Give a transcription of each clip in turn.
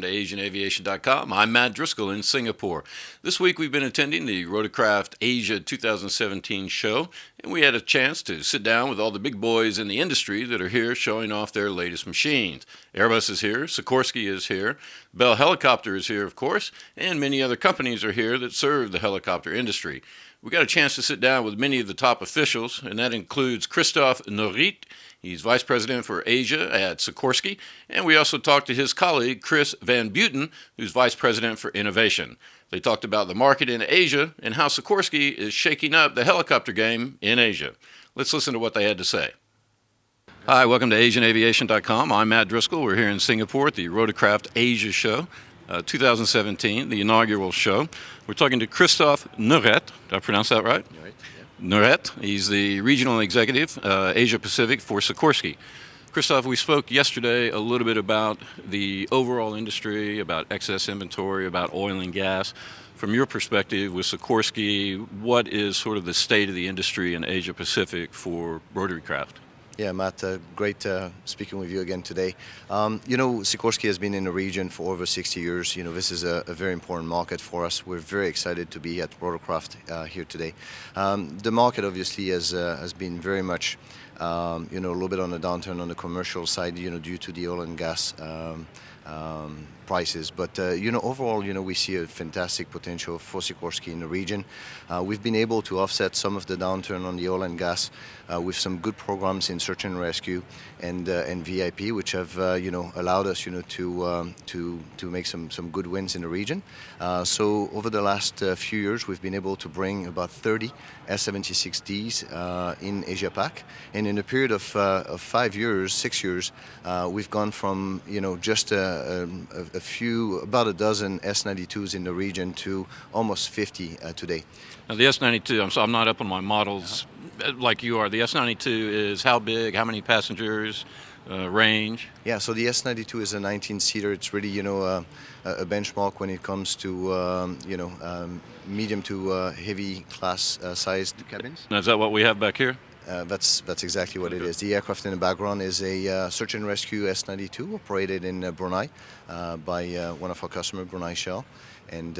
AsianAviation.com. I'm Matt Driskill in Singapore. This week we've been attending the Rotorcraft Asia 2017 show, and we had a chance to sit down with all the big boys in the industry that are here showing off their latest machines. Airbus is here, Sikorsky is here, Bell Helicopter is here, of course, and many other companies are here that serve the helicopter industry. We got a chance to sit down with many of the top officials, and that includes Christophe Norit. He's Vice President for Asia at Sikorsky, and we also talked to his colleague, Chris Van Buten, who's Vice President for Innovation. They talked about the market in Asia and how Sikorsky is shaking up the helicopter game in Asia. Let's listen to what they had to say. Hi, welcome to AsianAviation.com. I'm Matt Driskill. We're here in Singapore at the Rotorcraft Asia show, 2017, the inaugural show. We're talking to Christophe Noret. Did I pronounce that right? Right. Noret. He's the regional executive, Asia Pacific for Sikorsky. Christophe, we spoke yesterday a little bit about the overall industry, about excess inventory, about oil and gas. From your perspective with Sikorsky, what is sort of the state of the industry in Asia Pacific for rotary craft? Yeah, Matt, great speaking with you again today. Sikorsky has been in the region for over 60 years. This is a very important market for us. We're very excited to be at Rotorcraft here today. The market obviously has been very much, a little bit on the downturn on the commercial side, due to the oil and gas prices. But, overall, we see a fantastic potential for Sikorsky in the region. We've been able to offset some of the downturn on the oil and gas with some good programs in search and rescue and VIP, which have, allowed us, to make some good wins in the region. So over the last few years, we've been able to bring about 30 S-76Ds in Asia Pac. And in a period of 6 years, we've gone from, just about a dozen S-92s in the region to almost 50 today. Now the S-92, I'm not up on my models like you are. The S-92 is how big, how many passengers, range? Yeah, so the S-92 is a 19-seater. It's really, a benchmark when it comes to, medium to heavy class sized cabins. Now, is that what we have back here? That's exactly what it is. The aircraft in the background is a search and rescue S-92 operated in Brunei by one of our customers, Brunei Shell, and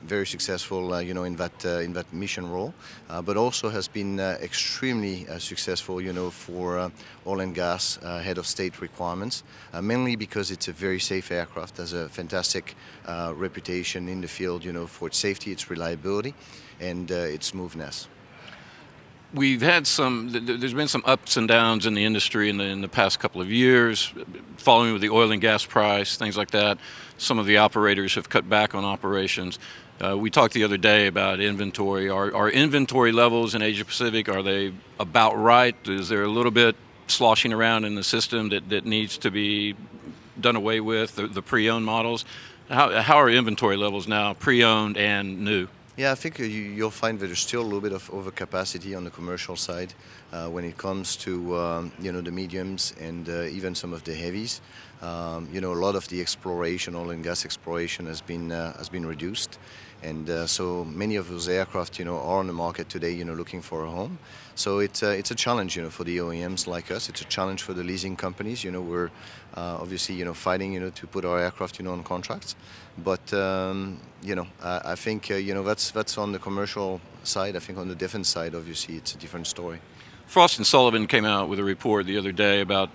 very successful, in that mission role, but also has been extremely successful, for oil and gas head of state requirements, mainly because it's a very safe aircraft, has a fantastic reputation in the field, for its safety, its reliability, and its smoothness. We've had there's been some ups and downs in the industry in the past couple of years, following with the oil and gas price, things like that. Some of the operators have cut back on operations. We talked the other day about inventory. Are inventory levels in Asia Pacific, are they about right? Is there a little bit sloshing around in the system that needs to be done away with, the pre-owned models? How are inventory levels now, pre-owned and new? Yeah, I think you'll find that there's still a little bit of overcapacity on the commercial side when it comes to the mediums and even some of the heavies. A lot of the exploration, oil and gas exploration, has been reduced, and so many of those aircraft, are on the market today, looking for a home. So it's a challenge, for the OEMs like us. It's a challenge for the leasing companies. We're obviously, fighting, to put our aircraft, on contracts. But I think that's on the commercial side. I think on the defense side, obviously, it's a different story. Frost & Sullivan came out with a report the other day about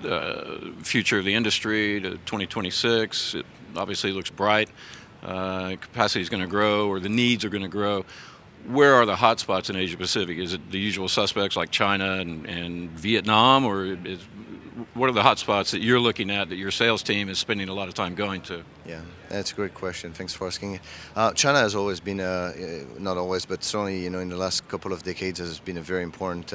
future of the industry to 2026. It obviously looks bright. Capacity is going to grow, or the needs are going to grow. Where are the hot spots in Asia Pacific? Is it the usual suspects like China and Vietnam, or what are the hot spots that you're looking at that your sales team is spending a lot of time going to? Yeah, that's a great question. Thanks for asking. China has always been, not always, but certainly, in the last couple of decades, has been a very important,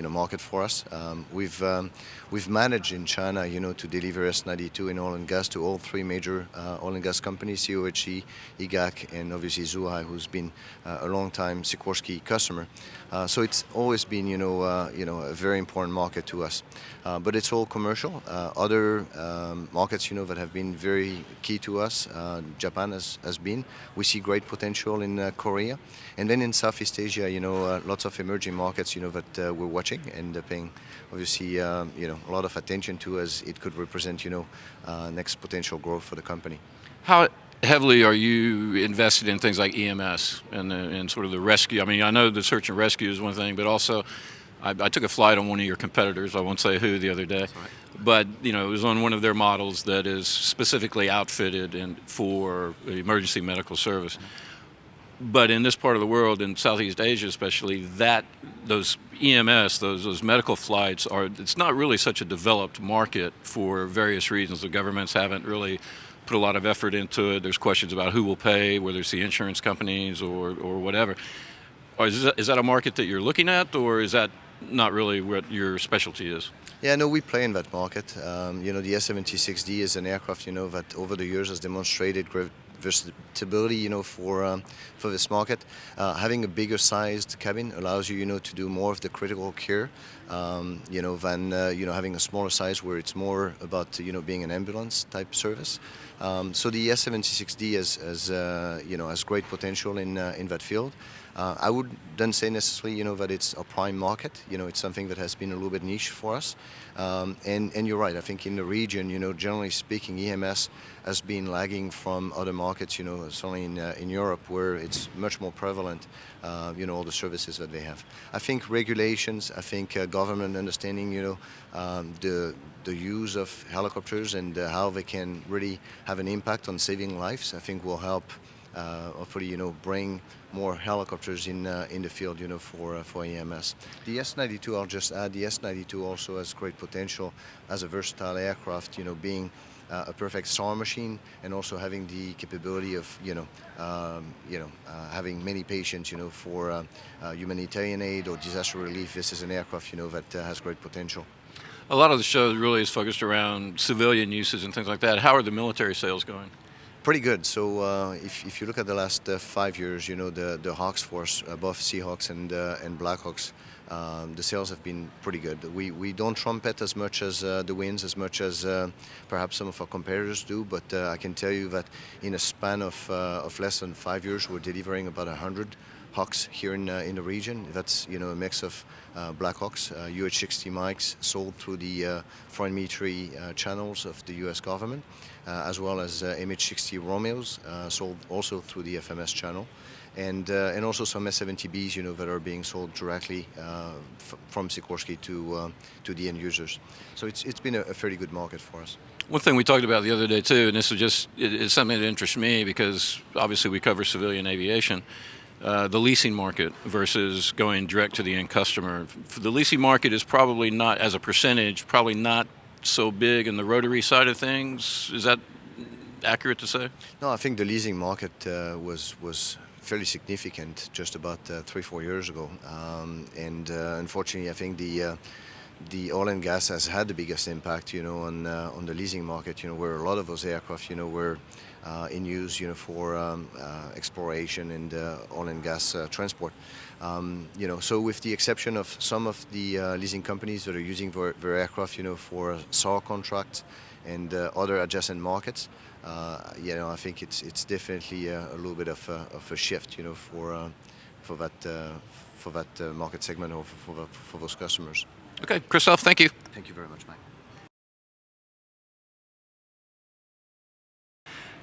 market for us. We've managed in China, to deliver S-92 in oil and gas to all three major oil and gas companies, COHC, IGAC, and obviously Zhuhai, who's been a long-time Sikorsky customer. So it's always been, a very important market to us. But it's all commercial. Other markets, that have been very key to us, Japan has been. We see great potential in Korea. And then in Southeast Asia, lots of emerging markets, that we're watching and paying, obviously, a lot of attention to, as it could represent, next potential growth for the company. How heavily are you invested in things like EMS and sort of the rescue? I mean, I know the search and rescue is one thing, but also I took a flight on one of your competitors. I won't say who the other day, Right. but it was on one of their models that is specifically outfitted for emergency medical service. But in this part of the world, in Southeast Asia especially, that those EMS, those medical flights it's not really such a developed market for various reasons. The governments haven't really put a lot of effort into it. There's questions about who will pay, whether it's the insurance companies or whatever. Or is that a market that you're looking at, or is that not really what your specialty is? Yeah, no, we play in that market. The S-76D is an aircraft, that over the years has demonstrated great versatility, for this market. Having a bigger sized cabin allows you, to do more of the critical care, than having a smaller size where it's more about, being an ambulance type service. So the S-76D has great potential in that field. I wouldn't say necessarily, that it's a prime market. It's something that has been a little bit niche for us. And you're right. I think in the region, generally speaking, EMS has been lagging from other markets. Certainly in Europe, where it's much more prevalent. All the services that they have. I think regulations. I think government understanding. The use of helicopters and how they can really have an impact on saving lives. I think will help. Hopefully, bring more helicopters in the field, for EMS. The S-92, I'll just add, the S-92 also has great potential as a versatile aircraft, being a perfect SAR machine and also having the capability of, having many patients, for humanitarian aid or disaster relief. This is an aircraft, that has great potential. A lot of the show really is focused around civilian uses and things like that. How are the military sales going? Pretty good. So if you look at the last 5 years, the Hawks force, both Seahawks and Blackhawks, the sales have been pretty good. We don't trumpet as much as the wins, as much as perhaps some of our competitors do, but I can tell you that in a span of less than 5 years, we're delivering about 100 Hawks here in the region. That's a mix of Blackhawks, UH-60 mics sold through the foreign military channels of the U.S. government, as well as MH-60 Romeos sold also through the FMS channel, and also some S-70Bs, that are being sold directly from Sikorsky to the end users. So it's been a fairly good market for us. One thing we talked about the other day too, and this is something that interests me because obviously we cover civilian aviation. The leasing market versus going direct to the end customer. The leasing market is probably not, as a percentage, probably not so big in the rotary side of things. Is that accurate to say? No, I think the leasing market was fairly significant just about 3-4 years ago, and unfortunately, I think the oil and gas has had the biggest impact, on the leasing market, where a lot of those aircraft, were in use, for exploration and oil and gas transport. So with the exception of some of the leasing companies that are using their aircraft, for SAR contracts and other adjacent markets, I think it's definitely a little bit of a shift, for that market segment or for those customers. Okay, Christophe, thank you. Thank you very much, Mike.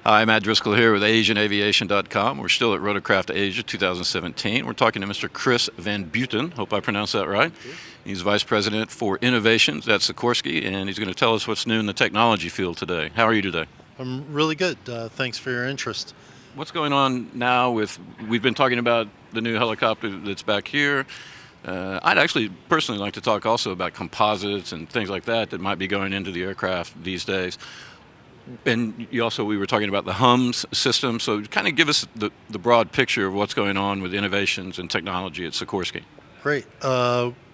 Hi, I'm Matt Driskill here with AsianAviation.com. We're still at Rotorcraft Asia 2017. We're talking to Mr. Chris Van Buten. Hope I pronounced that right. He's Vice President for Innovations at Sikorsky, and he's going to tell us what's new in the technology field today. How are you today? I'm really good. Thanks for your interest. What's going on now we've been talking about the new helicopter that's back here. I'd actually personally like to talk also about composites and things like that might be going into the aircraft these days. And we were talking about the HUMS system, so kind of give us the broad picture of what's going on with innovations and technology at Sikorsky. Great.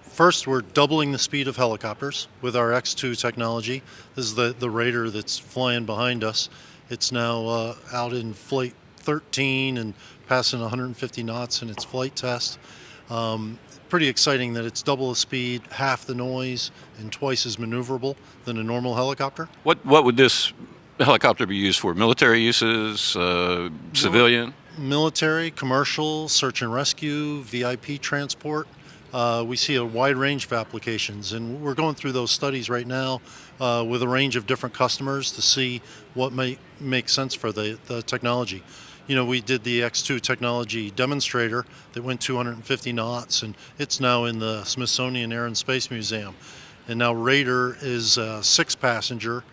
First, we're doubling the speed of helicopters with our X2 technology. This is the Raider that's flying behind us. It's now out in flight 13 and passing 150 knots in its flight test. Pretty exciting that it's double the speed, half the noise, and twice as maneuverable than a normal helicopter. What would this helicopter be used for? Military uses, civilian? Military, commercial, search and rescue, VIP transport. We see a wide range of applications, and we're going through those studies right now with a range of different customers to see what might make sense for the technology. We did the X2 technology demonstrator that went 250 knots, and it's now in the Smithsonian Air and Space Museum. And now Raider is a 6-passenger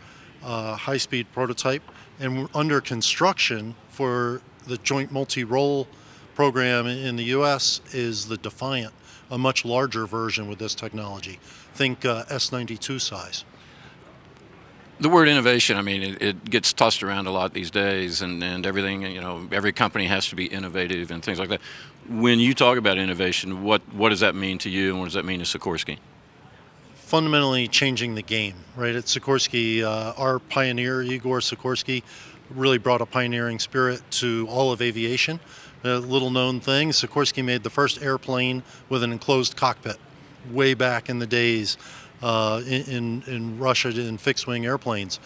high-speed prototype, and we're under construction for the Joint Multi-Role program in the U.S. is the Defiant, a much larger version with this technology. Think S-92 size. The word innovation, I mean, it gets tossed around a lot these days, and everything, every company has to be innovative and things like that. When you talk about innovation, what does that mean to you, and what does that mean to Sikorsky? Fundamentally changing the game, right? At Sikorsky, our pioneer, Igor Sikorsky, really brought a pioneering spirit to all of aviation. A little known thing, Sikorsky made the first airplane with an enclosed cockpit way back in the days in Russia in fixed-wing airplanes.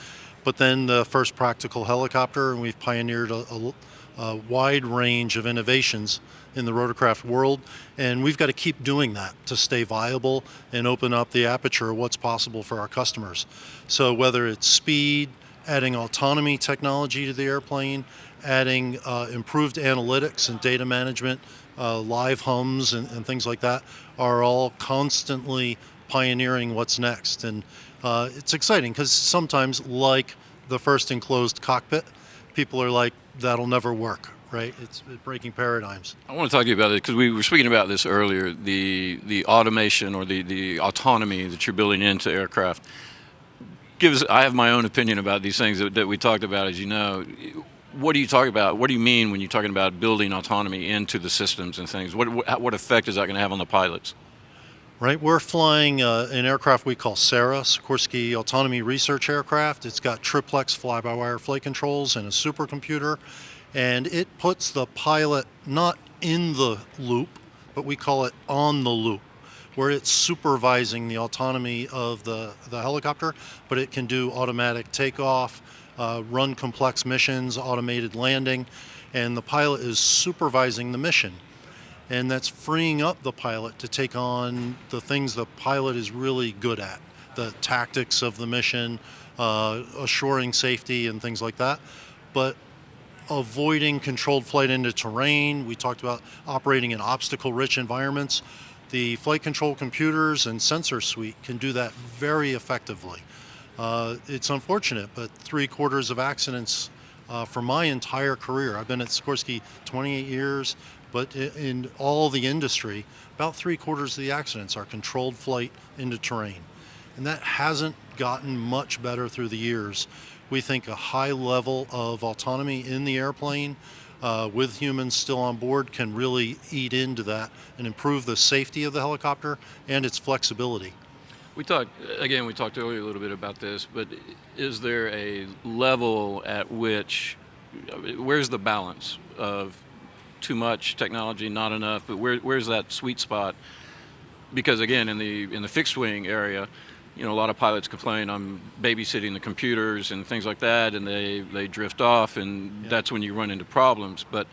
But then the first practical helicopter, and we've pioneered a wide range of innovations in the rotorcraft world, and we've got to keep doing that to stay viable and open up the aperture of what's possible for our customers. So whether it's speed, adding autonomy technology to the airplane, adding improved analytics and data management, live hums and things like that, are all constantly pioneering what's next. And it's exciting because sometimes, like the first enclosed cockpit, people are like, that'll never work, right? It's breaking paradigms. I want to talk to you about it because we were speaking about this earlier, the automation or the autonomy that you're building into aircraft. I have my own opinion about these things that we talked about, as you know. What do you talk about? What do you mean when you're talking about building autonomy into the systems and things? What effect is that going to have on the pilots? Right, we're flying an aircraft we call SARA, Sikorsky Autonomy Research Aircraft. It's got triplex fly-by-wire flight controls and a supercomputer, and it puts the pilot not in the loop, but we call it on the loop, where it's supervising the autonomy of the helicopter, but it can do automatic takeoff, run complex missions, automated landing, and the pilot is supervising the mission. And that's freeing up the pilot to take on the things the pilot is really good at, the tactics of the mission, assuring safety and things like that, but avoiding controlled flight into terrain. We talked about operating in obstacle-rich environments. The flight control computers and sensor suite can do that very effectively. It's unfortunate, but 3/4 of accidents for my entire career, I've been at Sikorsky 28 years, but in all the industry, about 3/4 of the accidents are controlled flight into terrain. And that hasn't gotten much better through the years. We think a high level of autonomy in the airplane with humans still on board can really eat into that and improve the safety of the helicopter and its flexibility. We talked earlier a little bit about this, but is there a level at which, where's the balance of too much technology, not enough, but where's that sweet spot? Because again, in the fixed wing area, a lot of pilots complain I'm babysitting the computers and things like that, and they drift off, and that's when you run into problems. But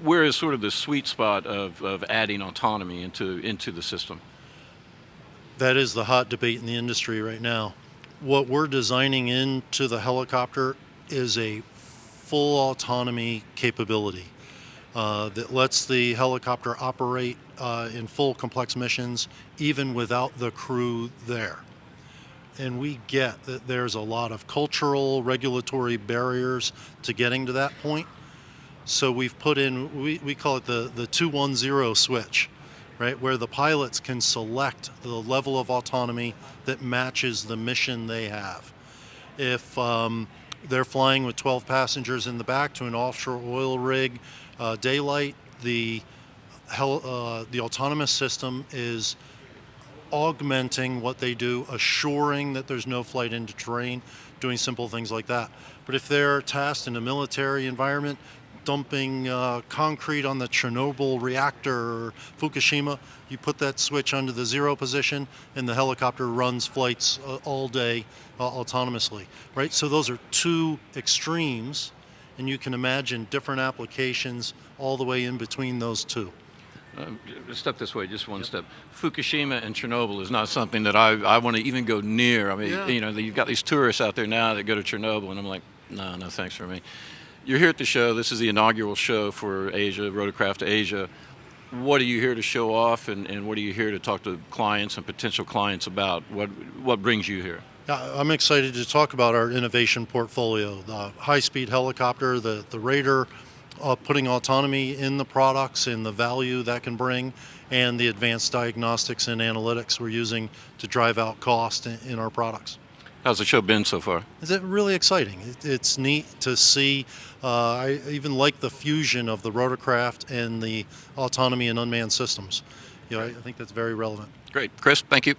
where is sort of the sweet spot of adding autonomy into the system? That is the hot debate in the industry right now. What we're designing into the helicopter is a full autonomy capability that lets the helicopter operate in full complex missions even without the crew there. And we get that there's a lot of cultural, regulatory barriers to getting to that point. So we've put in, we call it the 210 switch, right, where the pilots can select the level of autonomy that matches the mission they have. If they're flying with 12 passengers in the back to an offshore oil rig, daylight, the autonomous system is augmenting what they do, assuring that there's no flight into terrain, doing simple things like that. But if they're tasked in a military environment, dumping concrete on the Chernobyl reactor or Fukushima, you put that switch under the 0 position and the helicopter runs flights all day autonomously, right? So those are two extremes, and you can imagine different applications all the way in between those two. Step this way, just one step. Fukushima and Chernobyl is not something that I want to even go near. I mean, Yeah. you've got these tourists out there now that go to Chernobyl, and I'm like, no, no, thanks for me. You're here at the show. This is the inaugural show for Asia, Rotorcraft Asia. What are you here to show off, and what are you here to talk to clients and potential clients about? What brings you here? I'm excited to talk about our innovation portfolio, the high-speed helicopter, the Raider, putting autonomy in the products and the value that can bring, and the advanced diagnostics and analytics we're using to drive out cost in our products. How's the show been so far? Is it really exciting? It's neat to see. I even like the fusion of the rotorcraft and the autonomy and unmanned systems. I think that's very relevant. Great. Chris, thank you.